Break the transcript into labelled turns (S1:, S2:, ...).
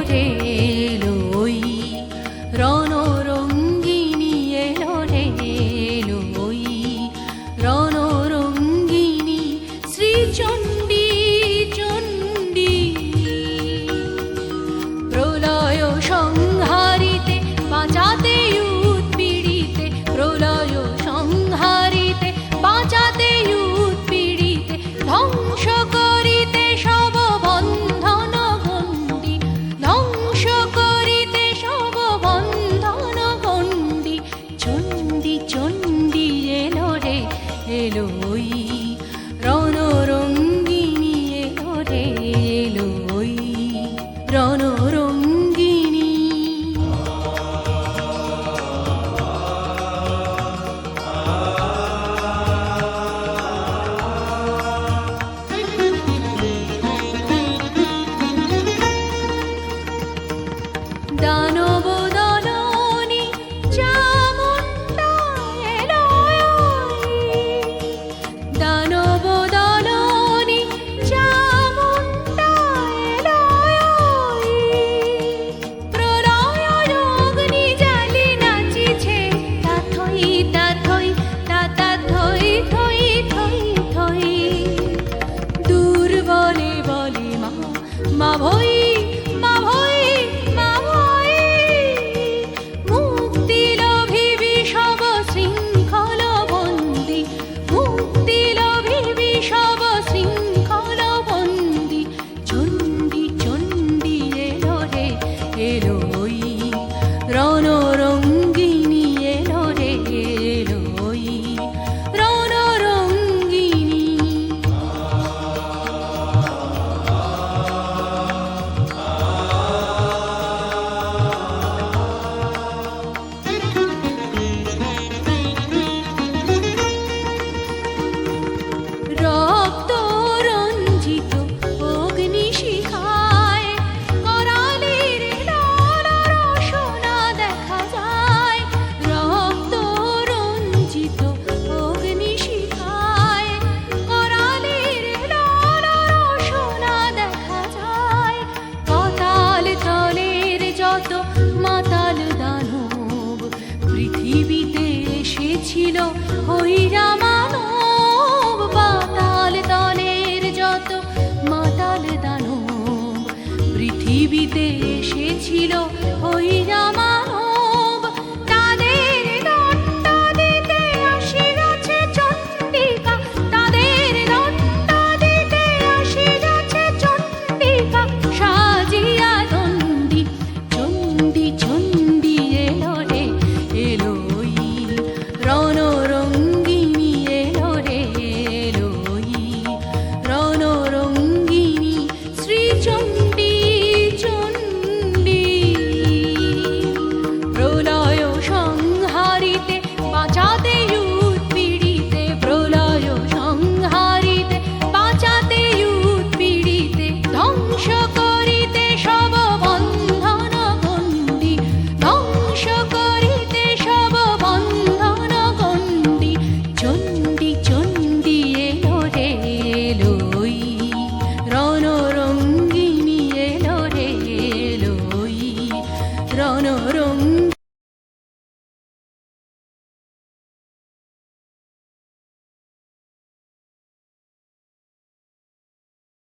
S1: রে এলোই, রণরঙ্গিনী এলো রে এলোই, রণরঙ্গিনী শ্রীচণ্ডী চণ্ডী। প্রলয় সংহারিতে বাঁচাতে উৎপীড়িতে, প্রলয় সংহারিতে বাঁচাতে উৎপীড়িতে, ধ্বংস করিতে সব বন্ধন গণ্ডি, ধ্বংস করিতে সব বন্ধন গণ্ডি। চণ্ডী চণ্ডী এলো রে এলোই, রণরঙ্গিনী এলো রে এলোই, রণরঙ্গিনী। দানব দলনী চামুণ্ডা এলোই, দানব দলনী চামুণ্ডা এলোই। প্রলয় অগ্নি জ্বালি নাচিছে তাথই তাথই তাতা থই থই থই থই। দুর্বলে বলে মা মা ভই মা ভই মা ভই। মুক্তি লোভিবি সব শৃঙ্খল বন্দি, মুক্তি লোভিবি সব শৃঙ্খল বন্দি। চণ্ডী চণ্ডী এলো রে এলোই, রণরঙ্গিনী এলো রে এলোই, রণরঙ্গিনী। রক্ত রঞ্জিত অগ্নিশিখায় করালির লাল রসনা দেখা যায়। রক্ত রঞ্জিত অগ্নিশিখায় করালির লাল রসনা দেখা যায়। পাতাল তলের যত মাতাল দানব পৃথিবীতে এসেছিল হইরা মানব। পাতাল তলের যত মাতাল দানব পৃথিবীতে এসেছিল হইরা মানব। তাদের দণ্ড দিতে আসিয়াছে চণ্ডিকা, তাদের দণ্ড দিতে আসিয়াছে চণ্ডিকা সাজিয়া দণ্ডী। চণ্ডী চণ্ডী এলো রে এলোই, রণরঙ্গিনী এলো রে এলোই, রণরঙ্গিনী শ্রীচণ্ডী চণ্ডী। প্রলয় সংহারিতে বাঁচাতে উৎপীড়িতে, প্রলয় সংহারিতে বাঁচাতে উৎপীড়িতে, ধ্বংস করিতে সব বন্ধন গণ্ডি, ধ্বংস করিতে সব বন্ধন গণ্ডি। চণ্ডী চণ্ডী এলো রে এলোই, রণরঙ্গিনী এলো রে এলোই, রণরঙ্গিনী।